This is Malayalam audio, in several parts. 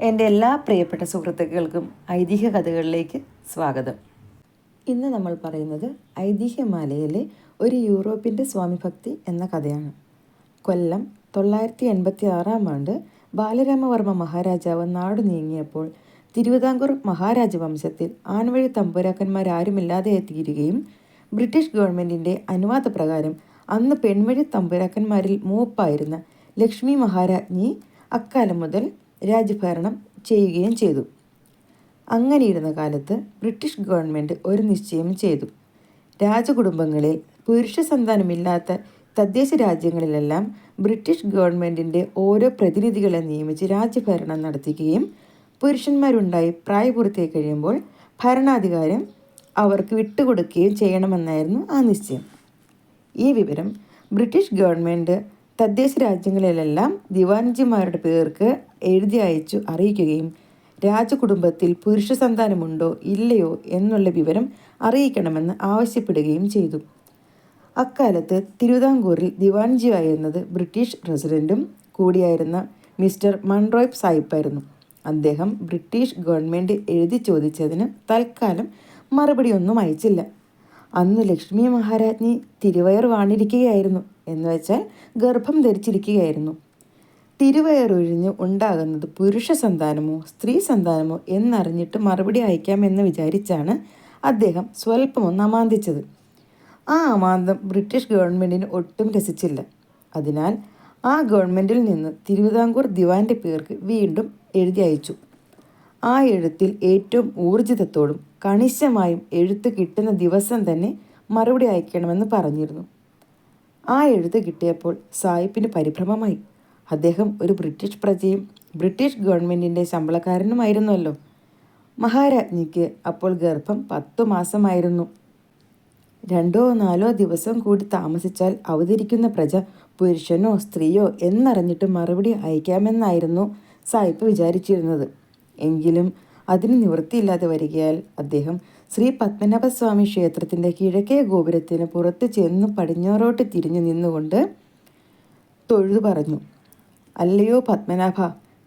എൻ്റെ എല്ലാ പ്രിയപ്പെട്ട സുഹൃത്തുക്കൾക്കും ഐതിഹ്യ കഥകളിലേക്ക് സ്വാഗതം. ഇന്ന് നമ്മൾ പറയുന്നത് ഐതിഹ്യമാലയിലെ ഒരു യൂറോപ്പിൻ്റെ സ്വാമിഭക്തി എന്ന കഥയാണ്. കൊല്ലം 986 ബാലരാമവർമ്മ മഹാരാജാവ് നാടു നീങ്ങിയപ്പോൾ തിരുവിതാംകൂർ മഹാരാജ വംശത്തിൽ ആൺവഴി തമ്പുരാക്കന്മാരാരുമില്ലാതെ തീരുകയും ബ്രിട്ടീഷ് ഗവൺമെൻറ്റിൻ്റെ അനുവാദപ്രകാരം അന്ന് പെൺവഴി തമ്പുരാക്കന്മാരിൽ മൂപ്പായിരുന്ന ലക്ഷ്മി മഹാരാജ്ഞി അക്കാലം മുതൽ രാജ്യഭരണം ചെയ്യുകയും ചെയ്തു. അങ്ങനെയിരുന്ന കാലത്ത് ബ്രിട്ടീഷ് ഗവൺമെൻറ് ഒരു നിശ്ചയം ചെയ്തു. രാജകുടുംബങ്ങളിൽ പുരുഷ സന്താനമില്ലാത്ത തദ്ദേശ രാജ്യങ്ങളിലെല്ലാം ബ്രിട്ടീഷ് ഗവൺമെൻറ്റിൻ്റെ ഓരോ പ്രതിനിധികളെ നിയമിച്ച് രാജ്യഭരണം നടത്തുകയും പുരുഷന്മാരുണ്ടായി പ്രായപൂർത്തിയായി കഴിയുമ്പോൾ ഭരണാധികാരം അവർക്ക് വിട്ടുകൊടുക്കുകയും ചെയ്യണമെന്നായിരുന്നു ആ നിശ്ചയം. ഈ വിവരം ബ്രിട്ടീഷ് ഗവൺമെൻറ് തദ്ദേശ രാജ്യങ്ങളിലെല്ലാം ദിവാൻജിമാരുടെ പേർക്ക് എഴുതി അയച്ചു അറിയിക്കുകയും രാജകുടുംബത്തിൽ പുരുഷ സന്താനമുണ്ടോ ഇല്ലയോ എന്നുള്ള വിവരം അറിയിക്കണമെന്ന് ആവശ്യപ്പെടുകയും ചെയ്തു. അക്കാലത്ത് തിരുവിതാംകൂറിൽ ദിവാൻജിയായിരുന്നത് ബ്രിട്ടീഷ് റെസിഡൻറ്റും കൂടിയായിരുന്ന മിസ്റ്റർ മൺറോയ് സാഹിബായിരുന്നു. അദ്ദേഹം ബ്രിട്ടീഷ് ഗവൺമെൻറ് എഴുതി ചോദിച്ചതിന് തൽക്കാലം മറുപടിയൊന്നും അയച്ചില്ല. അന്ന് ലക്ഷ്മി മഹാരാജ്ഞി തിരുവയർ വാണിരിക്കുകയായിരുന്നു, എന്ന് വെച്ചാൽ ഗർഭം ധരിച്ചിരിക്കുകയായിരുന്നു. തിരുവയറൊഴിഞ്ഞ് ഉണ്ടാകുന്നത് പുരുഷ സന്താനമോ സ്ത്രീ സന്താനമോ എന്നറിഞ്ഞിട്ട് മറുപടി അയക്കാമെന്ന് വിചാരിച്ചാണ് അദ്ദേഹം സ്വല്പമൊന്ന് അമാന്തിച്ചത്. ആ അമാന്തം ബ്രിട്ടീഷ് ഗവൺമെൻറ്റിന് ഒട്ടും രസിച്ചില്ല. അതിനാൽ ആ ഗവൺമെൻറ്റിൽ നിന്ന് തിരുവിതാംകൂർ ദിവാൻ്റെ പേർക്ക് വീണ്ടും എഴുതി അയച്ചു. ആ എഴുത്തിൽ ഏറ്റവും ഊർജിതത്തോടും കണിശമായും എഴുത്ത് കിട്ടുന്ന ദിവസം തന്നെ മറുപടി അയക്കണമെന്ന് പറഞ്ഞിരുന്നു. ആ എഴുത്ത് കിട്ടിയപ്പോൾ സാഹിബിന് പരിഭ്രമമായി. അദ്ദേഹം ഒരു ബ്രിട്ടീഷ് പ്രജയും ബ്രിട്ടീഷ് ഗവൺമെൻറ്റിൻ്റെ ശമ്പളക്കാരനുമായിരുന്നല്ലോ. മഹാരാജ്ഞിക്ക് അപ്പോൾ ഗർഭം 10 മാസമായിരുന്നു. 2-4 ദിവസം കൂടി താമസിച്ചാൽ അവതരിക്കുന്ന പ്രജ പുരുഷനോ സ്ത്രീയോ എന്നറിഞ്ഞിട്ട് മറുപടി അയക്കാമെന്നായിരുന്നു സാഹിബ് വിചാരിച്ചിരുന്നത്. എങ്കിലും അതിന് നിവൃത്തിയില്ലാതെ വരികയാൽ അദ്ദേഹം ശ്രീ പത്മനാഭസ്വാമി ക്ഷേത്രത്തിൻ്റെ കിഴക്കേ ഗോപുരത്തിന് പുറത്ത് ചെന്ന് പടിഞ്ഞാറോട്ട് തിരിഞ്ഞു നിന്നുകൊണ്ട് തൊഴുതു പറഞ്ഞു, "അല്ലയോ പത്മനാഭ,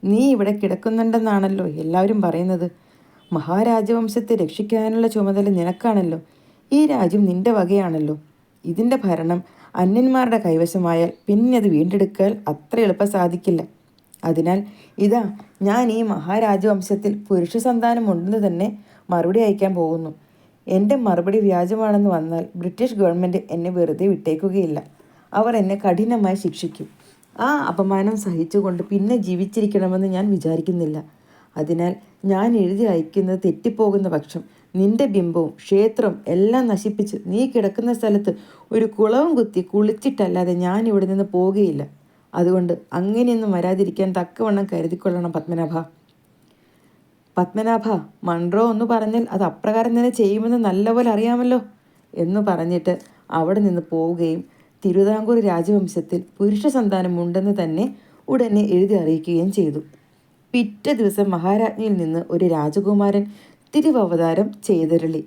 നീ ഇവിടെ കിടക്കുന്നുണ്ടെന്നാണല്ലോ എല്ലാവരും പറയുന്നത്. മഹാരാജവംശത്തെ രക്ഷിക്കാനുള്ള ചുമതല നിനക്കാണല്ലോ. ഈ രാജ്യം നിന്റെ വകയാണല്ലോ. ഇതിൻ്റെ ഭരണം അന്യന്മാരുടെ കൈവശമായാൽ പിന്നെ അത് വീണ്ടെടുക്കാൻ അത്ര എളുപ്പം സാധിക്കില്ല. അതിനാൽ ഇതാ ഞാൻ ഈ മഹാരാജവംശത്തിൽ പുരുഷ സന്താനം ഉണ്ടെന്ന് തന്നെ മറുപടി അയക്കാൻ പോകുന്നു. എൻ്റെ മറുപടി വ്യാജമാണെന്ന് വന്നാൽ ബ്രിട്ടീഷ് ഗവൺമെൻറ് എന്നെ വെറുതെ വിട്ടേക്കുകയില്ല. അവർ എന്നെ കഠിനമായി ശിക്ഷിക്കും. ആ അപമാനം സഹിച്ചുകൊണ്ട് പിന്നെ ജീവിച്ചിരിക്കണമെന്ന് ഞാൻ വിചാരിക്കുന്നില്ല. അതിനാൽ ഞാൻ എഴുതി അയക്കുന്നത് തെറ്റിപ്പോകുന്ന പക്ഷം നിന്റെ ബിംബവും ക്ഷേത്രവും എല്ലാം നശിപ്പിച്ച് നീ കിടക്കുന്ന സ്ഥലത്ത് ഒരു കുളവും കുത്തി കുളിച്ചിട്ടല്ലാതെ ഞാൻ ഇവിടെ നിന്ന് പോവുകയില്ല. അതുകൊണ്ട് അങ്ങനെയൊന്നും വരാതിരിക്കാൻ തക്കവണ്ണം കരുതിക്കൊള്ളണം പത്മനാഭ." "പത്മനാഭ, മൺറോ ഒന്ന് പറഞ്ഞാൽ അത് അപ്രകാരം തന്നെ ചെയ്യുമെന്ന് നല്ലപോലെ അറിയാമല്ലോ" എന്ന് പറഞ്ഞിട്ട് അവിടെ നിന്ന് പോവുകയും തിരുവിതാംകൂർ രാജവംശത്തിൽ പുരുഷ സന്താനം ഉണ്ടെന്ന് തന്നെ ഉടനെ എഴുതി അറിയിക്കുകയും ചെയ്തു. പിറ്റേ ദിവസം മഹാരാജ്ഞിയിൽ നിന്ന് ഒരു രാജകുമാരൻ തിരുവവതാരം ചെയ്തരുളി.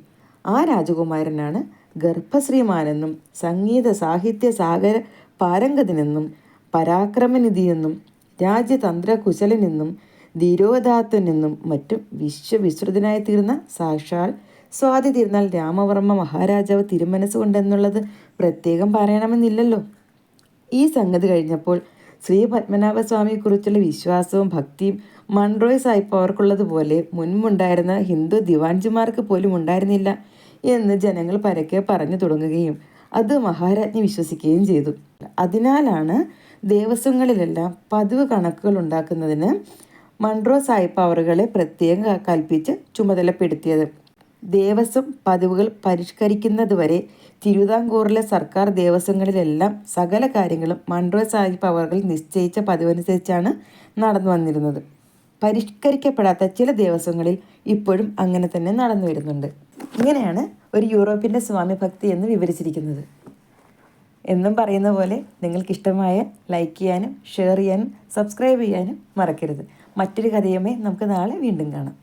ആ രാജകുമാരനാണ് ഗർഭശ്രീമാനെന്നും സംഗീത സാഹിത്യ സാഗര പാരംഗതനെന്നും പരാക്രമനിധിയെന്നും രാജ്യതന്ത്ര കുശലനെന്നും ധീരോദാത്തനെന്നും മറ്റും വിശ്വവിശ്രുതനായി തീർന്ന സാക്ഷാൽ സ്വാതി തിരുനാൾ രാമവർമ്മ മഹാരാജാവ് തിരുമനസ്സുകൊണ്ടെന്നുള്ളത് പ്രത്യേകം പറയണമെന്നില്ലല്ലോ. ഈ സംഗതി കഴിഞ്ഞപ്പോൾ ശ്രീ പത്മനാഭസ്വാമിയെക്കുറിച്ചുള്ള വിശ്വാസവും ഭക്തിയും മൺറോയ് സാഹിബ് അവർക്കുള്ളതുപോലെ മുൻപുണ്ടായിരുന്ന ഹിന്ദു ദിവാൻജിമാർക്ക് പോലും ഉണ്ടായിരുന്നില്ല എന്ന് ജനങ്ങൾ പരക്കെ പറഞ്ഞു തുടങ്ങുകയും അത് മഹാരാജ്ഞി വിശ്വസിക്കുകയും ചെയ്തു. അതിനാലാണ് ദേവസ്വങ്ങളിലെല്ലാം പതിവ് കണക്കുകൾ ഉണ്ടാക്കുന്നതിന് മൺറോ സാഹിബ് അവറുകളെ പ്രത്യേകം കൽപ്പിച്ച് ചുമതലപ്പെടുത്തിയത്. ദേവസ്വം പതിവുകൾ പരിഷ്കരിക്കുന്നതുവരെ തിരുവിതാംകൂറിലെ സർക്കാർ ദേവസ്വങ്ങളിലെല്ലാം സകല കാര്യങ്ങളും മൺറോ സാഹിബ് അവറുകൾ നിശ്ചയിച്ച പതിവനുസരിച്ചാണ് നടന്നു വന്നിരുന്നത്. പരിഷ്കരിക്കപ്പെടാത്ത ചില ദേവസ്വങ്ങളിൽ ഇപ്പോഴും അങ്ങനെ തന്നെ നടന്നു വരുന്നുണ്ട്. ഇങ്ങനെയാണ് ഒരു യൂറോപ്പിൻ്റെ സ്വാമി ഭക്തി എന്ന് വിവരിച്ചിരിക്കുന്നത്. എന്നും പറയുന്ന പോലെ നിങ്ങൾക്കിഷ്ടമായ ലൈക്ക് ചെയ്യാനും ഷെയർ ചെയ്യാനും സബ്സ്ക്രൈബ് ചെയ്യാനും മറക്കരുത്. മറ്റൊരു കഥയുമായി നമുക്ക് നാളെ വീണ്ടും കാണാം.